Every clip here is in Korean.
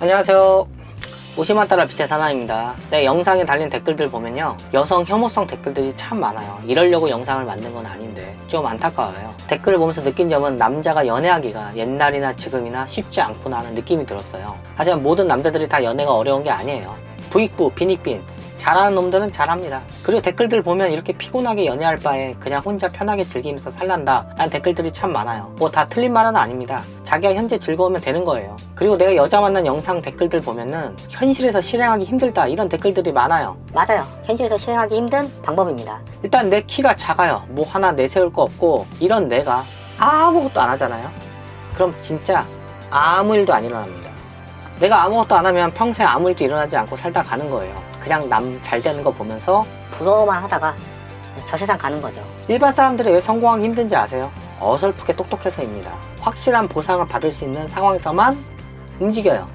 안녕하세요. 50만 달러 빛의 사나입니다. 내 영상에 달린 댓글들 보면요, 여성 혐오성 댓글들이 참 많아요. 이러려고 영상을 만든 건 아닌데 좀 안타까워요. 댓글을 보면서 느낀 점은 남자가 연애하기가 옛날이나 지금이나 쉽지 않구나 하는 느낌이 들었어요. 하지만 모든 남자들이 다 연애가 어려운 게 아니에요. 부익부, 빈익빈 잘하는 놈들은 잘합니다. 그리고 댓글들 보면 이렇게 피곤하게 연애할 바에 그냥 혼자 편하게 즐기면서 살란다 라는 댓글들이 참 많아요. 뭐 다 틀린 말은 아닙니다. 자기가 현재 즐거우면 되는 거예요. 그리고 내가 여자 만난 영상 댓글들 보면은 현실에서 실행하기 힘들다 이런 댓글들이 많아요. 맞아요. 현실에서 실행하기 힘든 방법입니다. 일단 내 키가 작아요. 뭐 하나 내세울 거 없고 이런 내가 아무것도 안 하잖아요. 그럼 진짜 아무 일도 안 일어납니다. 내가 아무것도 안 하면 평생 아무 일도 일어나지 않고 살다 가는 거예요. 그냥 남 잘 되는 거 보면서 부러워만 하다가 저 세상 가는 거죠. 일반 사람들이 왜 성공하기 힘든지 아세요? 어설프게 똑똑해서입니다. 확실한 보상을 받을 수 있는 상황에서만 움직여요.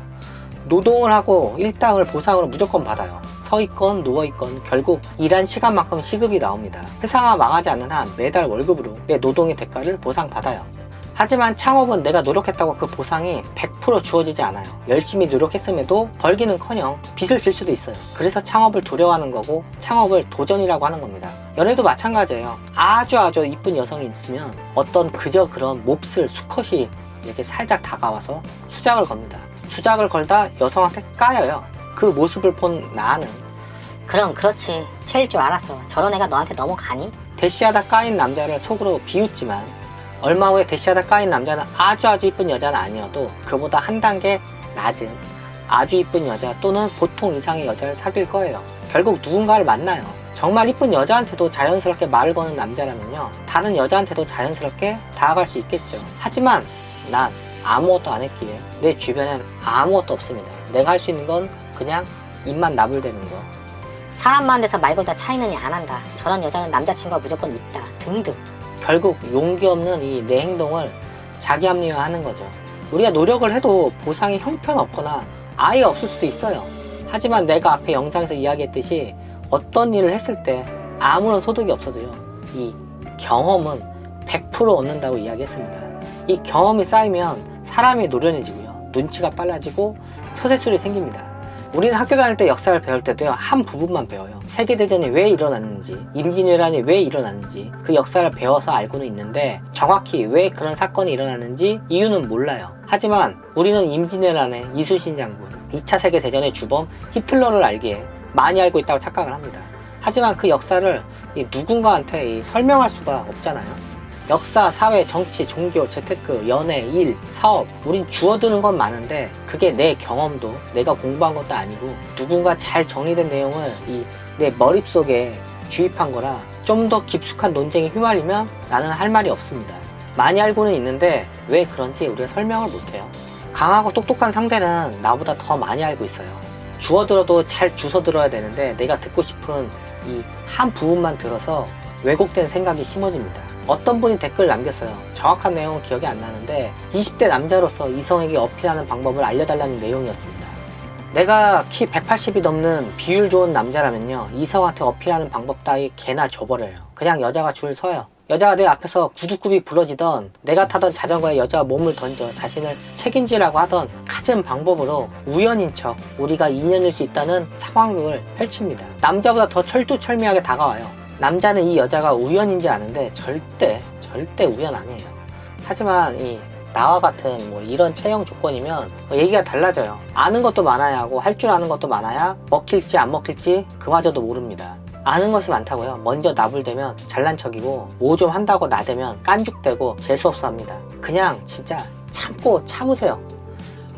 노동을 하고 일당을 보상으로 무조건 받아요. 서 있건 누워 있건 결국 일한 시간만큼 시급이 나옵니다. 회사가 망하지 않는 한 매달 월급으로 내 노동의 대가를 보상받아요. 하지만 창업은 내가 노력했다고 그 보상이 100% 주어지지 않아요. 열심히 노력했음에도 벌기는커녕 빚을 질 수도 있어요. 그래서 창업을 두려워하는 거고 창업을 도전이라고 하는 겁니다. 연애도 마찬가지예요. 아주 이쁜 여성이 있으면 어떤 그저 그런 몹쓸 수컷이 이렇게 살짝 다가와서 수작을 겁니다. 수작을 걸다 여성한테 까여요. 그 모습을 본 나는 그럼 그렇지. 채일 줄 알았어. 저런 애가 너한테 넘어가니? 대시하다 까인 남자를 속으로 비웃지만 얼마 후에 대시하다 까인 남자는 아주 이쁜 여자는 아니어도 그보다 한 단계 낮은 아주 이쁜 여자 또는 보통 이상의 여자를 사귈 거예요. 결국 누군가를 만나요. 정말 이쁜 여자한테도 자연스럽게 말을 거는 남자라면요, 다른 여자한테도 자연스럽게 다가갈 수 있겠죠. 하지만 난 아무것도 안 했기에 내 주변엔 아무것도 없습니다. 내가 할 수 있는 건 그냥 입만 나불대는 거. 사람 많은 데서 말 걸다 차이느니 안 한다. 저런 여자는 남자친구가 무조건 있다. 등등. 결국 용기 없는 이 내 행동을 자기 합리화하는 거죠. 우리가 노력을 해도 보상이 형편없거나 아예 없을 수도 있어요. 하지만 내가 앞에 영상에서 이야기했듯이 어떤 일을 했을 때 아무런 소득이 없어도요, 이 경험은 100% 얻는다고 이야기했습니다. 이 경험이 쌓이면 사람이 노련해지고요, 눈치가 빨라지고 처세술이 생깁니다. 우리는 학교 다닐 때 역사를 배울 때도요, 한 부분만 배워요. 세계대전이 왜 일어났는지, 임진왜란이 왜 일어났는지 그 역사를 배워서 알고는 있는데 정확히 왜 그런 사건이 일어났는지 이유는 몰라요. 하지만 우리는 임진왜란의 이순신 장군, 2차 세계대전의 주범 히틀러를 알기에 많이 알고 있다고 착각을 합니다. 하지만 그 역사를 누군가한테 설명할 수가 없잖아요. 역사, 사회, 정치, 종교, 재테크, 연애, 일, 사업, 우린 주워드는 건 많은데 그게 내 경험도 내가 공부한 것도 아니고 누군가 잘 정리된 내용을 내 머릿속에 주입한 거라 좀 더 깊숙한 논쟁에 휘말리면 나는 할 말이 없습니다. 많이 알고는 있는데 왜 그런지 우리가 설명을 못해요. 강하고 똑똑한 상대는 나보다 더 많이 알고 있어요. 주워들어도 잘 주워 들어야 되는데 내가 듣고 싶은 이 한 부분만 들어서 왜곡된 생각이 심어집니다. 어떤 분이 댓글 남겼어요. 정확한 내용은 기억이 안 나는데 20대 남자로서 이성에게 어필하는 방법을 알려달라는 내용이었습니다. 내가 키 180이 넘는 비율 좋은 남자라면요, 이성한테 어필하는 방법 따위 개나 줘버려요. 그냥 여자가 줄 서요. 여자가 내 앞에서 구두굽이 부러지던 내가 타던 자전거에 여자가 몸을 던져 자신을 책임지라고 하던 갖은 방법으로 우연인 척 우리가 인연일 수 있다는 상황극을 펼칩니다. 남자보다 더 철두철미하게 다가와요. 남자는 이 여자가 우연인지 아는데 절대 우연 아니에요. 하지만 나와 같은 이런 체형 조건이면 얘기가 달라져요. 아는 것도 많아야 하고 할 줄 아는 것도 많아야 먹힐지 안 먹힐지 그마저도 모릅니다. 아는 것이 많다고요, 먼저 나불대면 잘난 척이고 뭐 좀 한다고 나대면 깐죽대고 재수없어 합니다. 그냥 진짜 참으세요.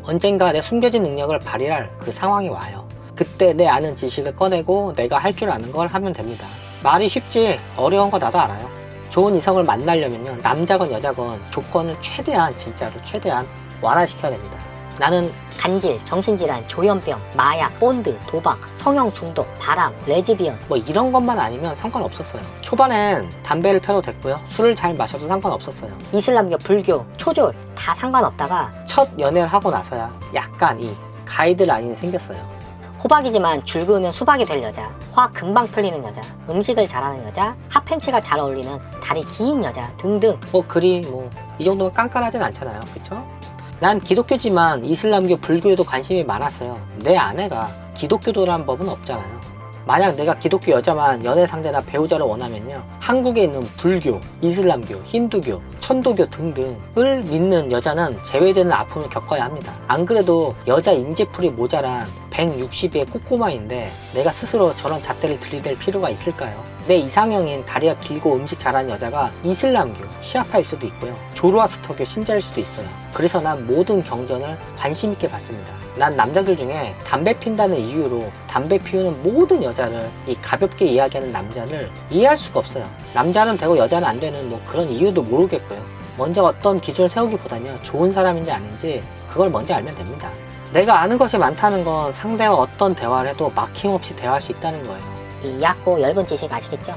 언젠가 내 숨겨진 능력을 발휘할 그 상황이 와요. 그때 내 아는 지식을 꺼내고 내가 할 줄 아는 걸 하면 됩니다. 말이 쉽지 어려운 거 나도 알아요. 좋은 이성을 만나려면요, 남자건 여자건 조건을 최대한 완화시켜야 됩니다. 나는 간질, 정신질환, 조현병, 마약, 본드, 도박, 성형 중독, 바람, 레즈비언 이런 것만 아니면 상관없었어요. 초반엔 담배를 펴도 됐고요, 술을 잘 마셔도 상관없었어요. 이슬람교, 불교, 초졸 다 상관없다가 첫 연애를 하고 나서야 약간 가이드라인이 생겼어요. 호박이지만 줄 그으면 수박이 될 여자, 화 금방 풀리는 여자, 음식을 잘하는 여자, 핫팬츠가 잘 어울리는 다리 긴 여자 등등. 이 정도면 깐깐하진 않잖아요, 그쵸? 난 기독교지만 이슬람교, 불교에도 관심이 많았어요. 내 아내가 기독교도라는 법은 없잖아요. 만약 내가 기독교 여자만 연애 상대나 배우자를 원하면요, 한국에 있는 불교, 이슬람교, 힌두교, 천도교 등등을 믿는 여자는 제외되는 아픔을 겪어야 합니다. 안 그래도 여자 인재풀이 모자란 160의 꼬꼬마인데 내가 스스로 저런 잣대를 들이댈 필요가 있을까요? 내 이상형인 다리가 길고 음식 잘하는 여자가 이슬람교, 시아파일 수도 있고요, 조로아스터교 신자일 수도 있어요. 그래서 난 모든 경전을 관심 있게 봤습니다. 난 남자들 중에 담배 핀다는 이유로 담배 피우는 모든 여자를 이 가볍게 이야기하는 남자를 이해할 수가 없어요. 남자는 되고 여자는 안 되는 뭐 그런 이유도 모르겠고요. 먼저 어떤 기준을 세우기보다는 좋은 사람인지 아닌지 그걸 먼저 알면 됩니다. 내가 아는 것이 많다는 건 상대와 어떤 대화를 해도 막힘없이 대화할 수 있다는 거예요. 이 얕고 엷은 지식 아시겠죠?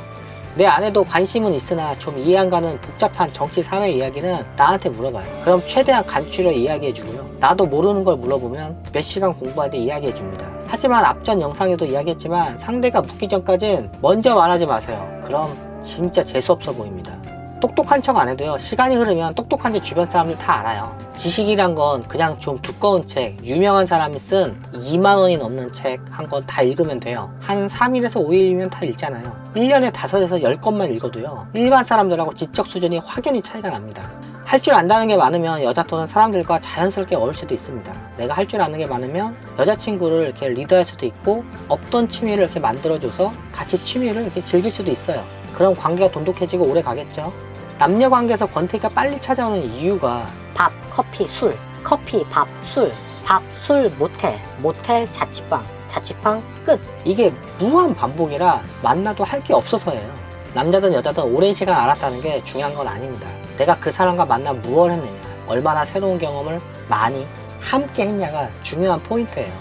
내 안에도 관심은 있으나 좀 이해 안 가는 복잡한 정치 사회 이야기는 나한테 물어봐요. 그럼 최대한 간추려 이야기해 주고요. 나도 모르는 걸 물어보면 몇 시간 공부하되 이야기해 줍니다. 하지만 앞전 영상에도 이야기했지만 상대가 묻기 전까진 먼저 말하지 마세요. 그럼 진짜 재수없어 보입니다. 똑똑한 척 안 해도요, 시간이 흐르면 똑똑한지 주변 사람들 다 알아요. 지식이란 건 그냥 좀 두꺼운 책, 유명한 사람이 쓴 2만 원이 넘는 책 한 권 다 읽으면 돼요. 한 3일에서 5일이면 다 읽잖아요. 1년에 5에서 10권만 읽어도요, 일반 사람들하고 지적 수준이 확연히 차이가 납니다. 할 줄 안다는 게 많으면 여자 또는 사람들과 자연스럽게 어울릴 수도 있습니다. 내가 할 줄 아는 게 많으면 여자친구를 이렇게 리드할 수도 있고, 없던 취미를 이렇게 만들어줘서 같이 취미를 이렇게 즐길 수도 있어요. 그럼 관계가 돈독해지고 오래 가겠죠. 남녀 관계에서 권태기가 빨리 찾아오는 이유가 밥, 커피, 술, 커피, 밥, 술, 밥, 술, 모텔, 모텔, 자취방, 자취방, 끝. 이게 무한 반복이라 만나도 할 게 없어서예요. 남자든 여자든 오랜 시간 알았다는 게 중요한 건 아닙니다. 내가 그 사람과 만나 무엇을 했느냐, 얼마나 새로운 경험을 많이 함께 했냐가 중요한 포인트예요.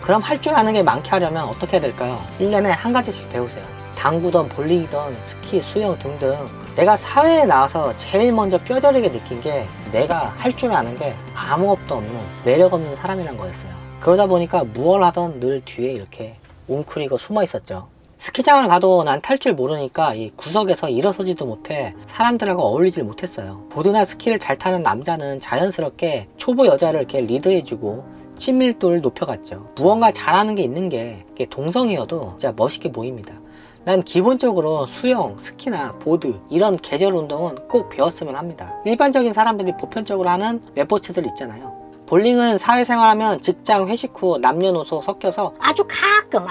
그럼 할 줄 아는 게 많게 하려면 어떻게 해야 될까요? 1년에 한 가지씩 배우세요. 당구든 볼링이든 스키, 수영 등등. 내가 사회에 나와서 제일 먼저 뼈저리게 느낀 게 내가 할 줄 아는 게 아무것도 없는, 매력 없는 사람이란 거였어요. 그러다 보니까 무얼 하던 늘 뒤에 이렇게 웅크리고 숨어 있었죠. 스키장을 가도 난 탈 줄 모르니까 이 구석에서 일어서지도 못해 사람들하고 어울리질 못했어요. 보드나 스키를 잘 타는 남자는 자연스럽게 초보 여자를 이렇게 리드해주고 친밀도를 높여갔죠. 무언가 잘하는 게 있는 게 동성이어도 진짜 멋있게 보입니다. 난 기본적으로 수영, 스키나 보드 이런 계절 운동은 꼭 배웠으면 합니다. 일반적인 사람들이 보편적으로 하는 레포츠들 있잖아요. 볼링은 사회생활하면 직장, 회식 후 남녀노소 섞여서 아주 가끔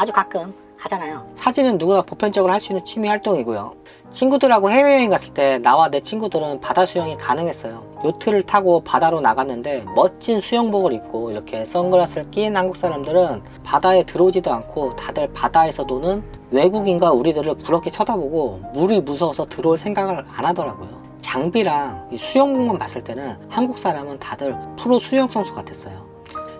하잖아요. 사진은 누구나 보편적으로 할 수 있는 취미 활동이고요. 친구들하고 해외여행 갔을 때 나와 내 친구들은 바다 수영이 가능했어요. 요트를 타고 바다로 나갔는데 멋진 수영복을 입고 이렇게 선글라스를 낀 한국 사람들은 바다에 들어오지도 않고 다들 바다에서 노는 외국인과 우리들을 부럽게 쳐다보고 물이 무서워서 들어올 생각을 안 하더라고요. 장비랑 이 수영복만 봤을 때는 한국 사람은 다들 프로 수영 선수 같았어요.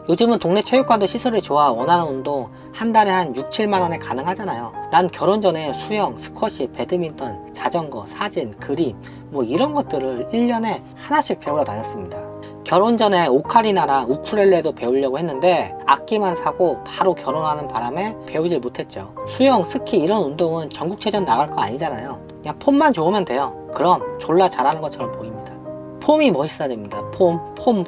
요즘은 동네 체육관도 시설이 좋아 원하는 운동 한 달에 한 6, 7만 원에 가능하잖아요. 난 결혼 전에 수영, 스쿼시, 배드민턴, 자전거, 사진, 그림 뭐 이런 것들을 1년에 하나씩 배우러 다녔습니다. 결혼 전에 오카리나랑 우쿨렐레도 배우려고 했는데 악기만 사고 바로 결혼하는 바람에 배우질 못했죠. 수영, 스키 이런 운동은 전국체전 나갈 거 아니잖아요. 그냥 폼만 좋으면 돼요. 그럼 졸라 잘하는 것처럼 보입니다. 폼이 멋있어야 됩니다. 폼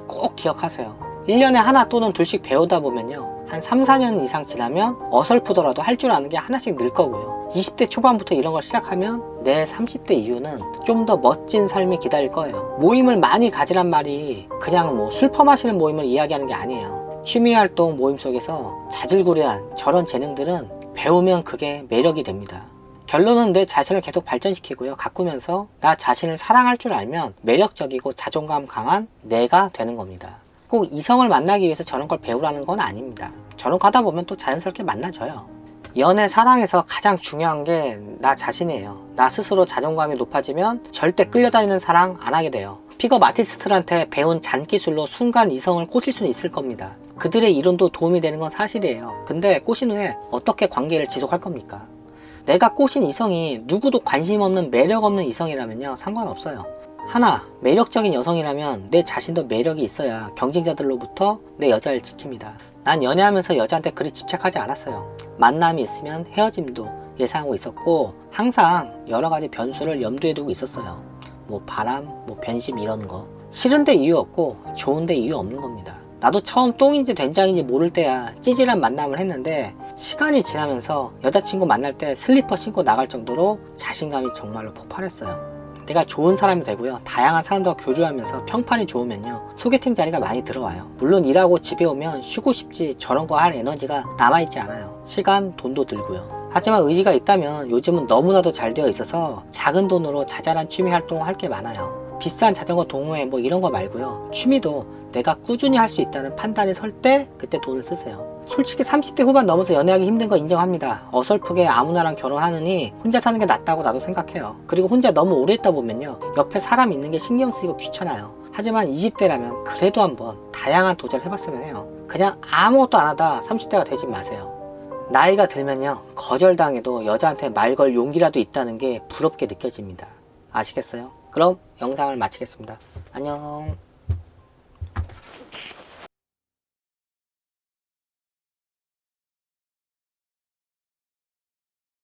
꼭 기억하세요. 1년에 하나 또는 둘씩 배우다 보면요, 한 3, 4년 이상 지나면 어설프더라도 할 줄 아는 게 하나씩 늘 거고요. 20대 초반부터 이런 걸 시작하면 내 30대 이후는 좀 더 멋진 삶이 기다릴 거예요. 모임을 많이 가지란 말이 그냥 뭐 술 퍼마시는 모임을 이야기하는 게 아니에요. 취미활동 모임 속에서 자질구레한 저런 재능들은 배우면 그게 매력이 됩니다. 결론은 내 자신을 계속 발전시키고요, 가꾸면서 나 자신을 사랑할 줄 알면 매력적이고 자존감 강한 내가 되는 겁니다. 꼭 이성을 만나기 위해서 저런 걸 배우라는 건 아닙니다. 저런 거 하다 보면 또 자연스럽게 만나져요. 연애, 사랑에서 가장 중요한 게 나 자신이에요. 나 스스로 자존감이 높아지면 절대 끌려다니는 사랑 안 하게 돼요. 픽업 아티스트들한테 배운 잔기술로 순간 이성을 꼬실 수는 있을 겁니다. 그들의 이론도 도움이 되는 건 사실이에요. 근데 꼬신 후에 어떻게 관계를 지속할 겁니까? 내가 꼬신 이성이 누구도 관심 없는 매력 없는 이성이라면요, 상관없어요. 하나, 매력적인 여성이라면 내 자신도 매력이 있어야 경쟁자들로부터 내 여자를 지킵니다. 난 연애하면서 여자한테 그리 집착하지 않았어요. 만남이 있으면 헤어짐도 예상하고 있었고 항상 여러 가지 변수를 염두에 두고 있었어요. 뭐 바람, 뭐 변심 이런 거. 싫은데 이유 없고 좋은데 이유 없는 겁니다. 나도 처음 똥인지 된장인지 모를 때야 찌질한 만남을 했는데 시간이 지나면서 여자친구 만날 때 슬리퍼 신고 나갈 정도로 자신감이 정말로 폭발했어요. 내가 좋은 사람이 되고요, 다양한 사람들과 교류하면서 평판이 좋으면요, 소개팅 자리가 많이 들어와요. 물론 일하고 집에 오면 쉬고 싶지 저런 거 할 에너지가 남아있지 않아요. 시간, 돈도 들고요. 하지만 의지가 있다면 요즘은 너무나도 잘 되어 있어서 작은 돈으로 자잘한 취미 활동을 할 게 많아요. 비싼 자전거 동호회 뭐 이런 거 말고요, 취미도 내가 꾸준히 할 수 있다는 판단이 설 때 그때 돈을 쓰세요. 솔직히 30대 후반 넘어서 연애하기 힘든 거 인정합니다. 어설프게 아무나랑 결혼하느니 혼자 사는 게 낫다고 나도 생각해요. 그리고 혼자 너무 오래 있다 보면요, 옆에 사람 있는 게 신경 쓰이고 귀찮아요. 하지만 20대라면 그래도 한번 다양한 도전을 해봤으면 해요. 그냥 아무것도 안 하다 30대가 되지 마세요. 나이가 들면요, 거절당해도 여자한테 말 걸 용기라도 있다는 게 부럽게 느껴집니다. 아시겠어요? 그럼 영상을 마치겠습니다. 안녕.